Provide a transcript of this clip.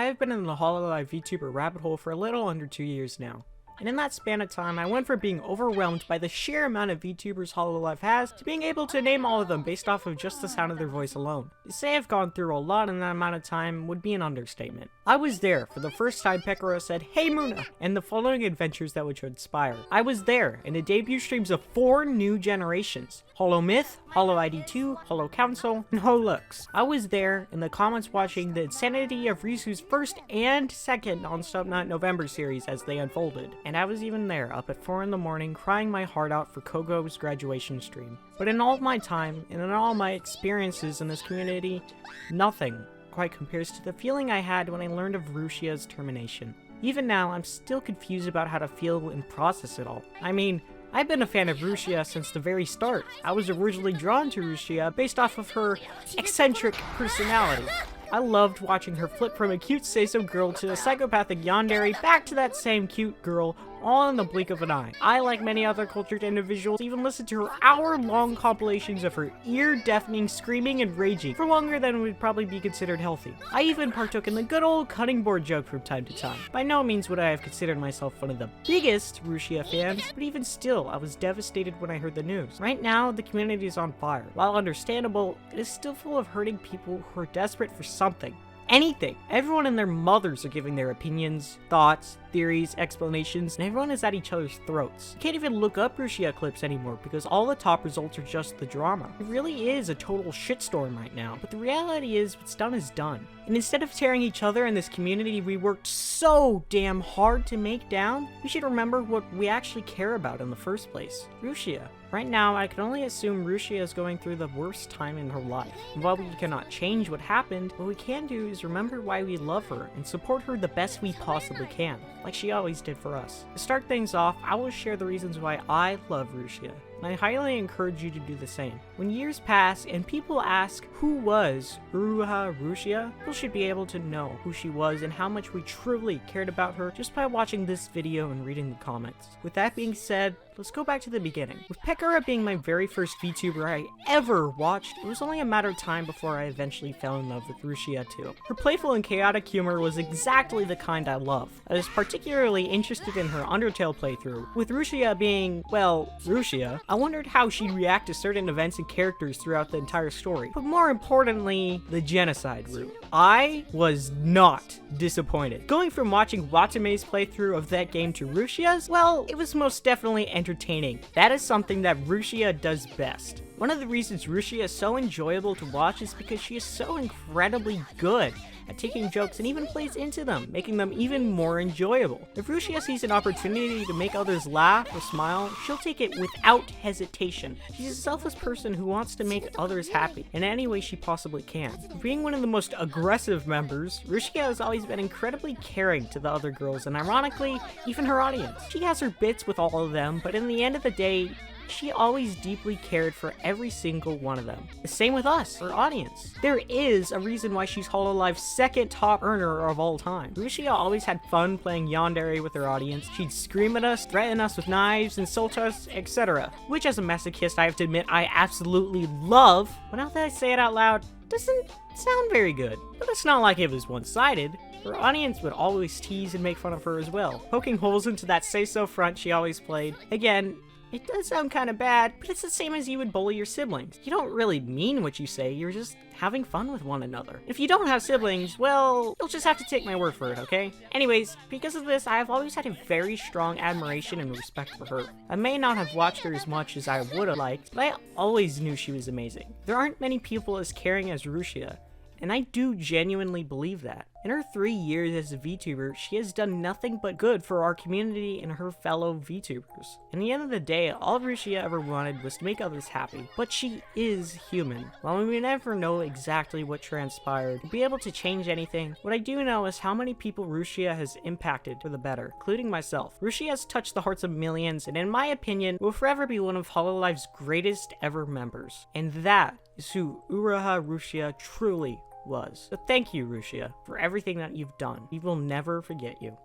I have been in the Hololive VTuber rabbit hole for a little under 2 years now. And in that span of time, I went from being overwhelmed by the sheer amount of VTubers Hololive has to being able to name all of them based off of just the sound of their voice alone. To say I've gone through a lot in that amount of time would be an understatement. I was there for the first time Pekora said, "Hey Muna," and the following adventures that would transpire. I was there in the debut streams of 4 new generations: Holomyth, HoloID2, HoloCouncil, and Holux. I was there in the comments watching the insanity of Risu's first and second non-stop Not November series as they unfolded. And I was even there up at 4 in the morning crying my heart out for Kogo's graduation stream. But in all of my time, and in all my experiences in this community, nothing quite compares to the feeling I had when I learned of Rushia's termination. Even now, I'm still confused about how to feel and process it all. I mean, I've been a fan of Rushia since the very start. I was originally drawn to Rushia based off of her eccentric personality. I loved watching her flip from a cute say-so girl to a psychopathic yandere back to that same cute girl, all in the blink of an eye. I, like many other cultured individuals, even listened to her hour-long compilations of her ear-deafening screaming and raging for longer than would probably be considered healthy. I even partook in the good old cutting board joke from time to time. By no means would I have considered myself one of the biggest Rushia fans, but even still, I was devastated when I heard the news. Right now, the community is on fire. While understandable, it is still full of hurting people who are desperate for something. Anything. Everyone and their mothers are giving their opinions, thoughts, theories, explanations, and everyone is at each other's throats. You can't even look up Rushia clips anymore because all the top results are just the drama. It really is a total shitstorm right now, but the reality is what's done is done. And instead of tearing each other and this community we worked so damn hard to make down, we should remember what we actually care about in the first place: Rushia. Right now, I can only assume Rushia is going through the worst time in her life. And while we cannot change what happened, what we can do is remember why we love her and support her the best we possibly can, like she always did for us. To start things off, I will share the reasons why I love Rushia, and I highly encourage you to do the same. When years pass and people ask who was Uruha Rushia, people should be able to know who she was and how much we truly cared about her just by watching this video and reading the comments. With that being said, let's go back to the beginning. With Pekora being my very first VTuber I ever watched, it was only a matter of time before I eventually fell in love with Rushia too. Her playful and chaotic humor was exactly the kind I love. I was particularly interested in her Undertale playthrough. With Rushia being, well, Rushia, I wondered how she'd react to certain events and characters throughout the entire story. But more importantly, the genocide route. I was not disappointed. Going from watching Watame's playthrough of that game to Rushia's, well, it was most definitely entertaining. That is something that Rushia does best. One of the reasons Rushia is so enjoyable to watch is because she is so incredibly good at taking jokes and even plays into them, making them even more enjoyable. If Rushia sees an opportunity to make others laugh or smile, she'll take it without hesitation. She's a selfless person who wants to make others happy in any way she possibly can. Being one of the most aggressive members, Rushia has always been incredibly caring to the other girls and ironically, even her audience. She has her bits with all of them, but in the end of the day, she always deeply cared for every single one of them. The same with us, her audience. There is a reason why she's Hololive's second top earner of all time. Rushia always had fun playing yandere with her audience. She'd scream at us, threaten us with knives, insult us, etc. Which as a masochist, I have to admit I absolutely love, but now that I say it out loud, doesn't sound very good. But it's not like it was one-sided. Her audience would always tease and make fun of her as well, poking holes into that say-so front she always played. Again, it does sound kind of bad, but it's the same as you would bully your siblings. You don't really mean what you say, you're just having fun with one another. If you don't have siblings, well, you'll just have to take my word for it, okay? Anyways, because of this, I have always had a very strong admiration and respect for her. I may not have watched her as much as I would have liked, but I always knew she was amazing. There aren't many people as caring as Rushia, and I do genuinely believe that. In her 3 years as a VTuber, she has done nothing but good for our community and her fellow VTubers. In the end of the day, all Rushia ever wanted was to make others happy. But she is human. While we may never know exactly what transpired, or be able to change anything, what I do know is how many people Rushia has impacted for the better, including myself. Rushia has touched the hearts of millions, and in my opinion, will forever be one of Hololive's greatest ever members. And that is who Uruha Rushia truly was. So thank you, Rushia, for everything that you've done. We will never forget you.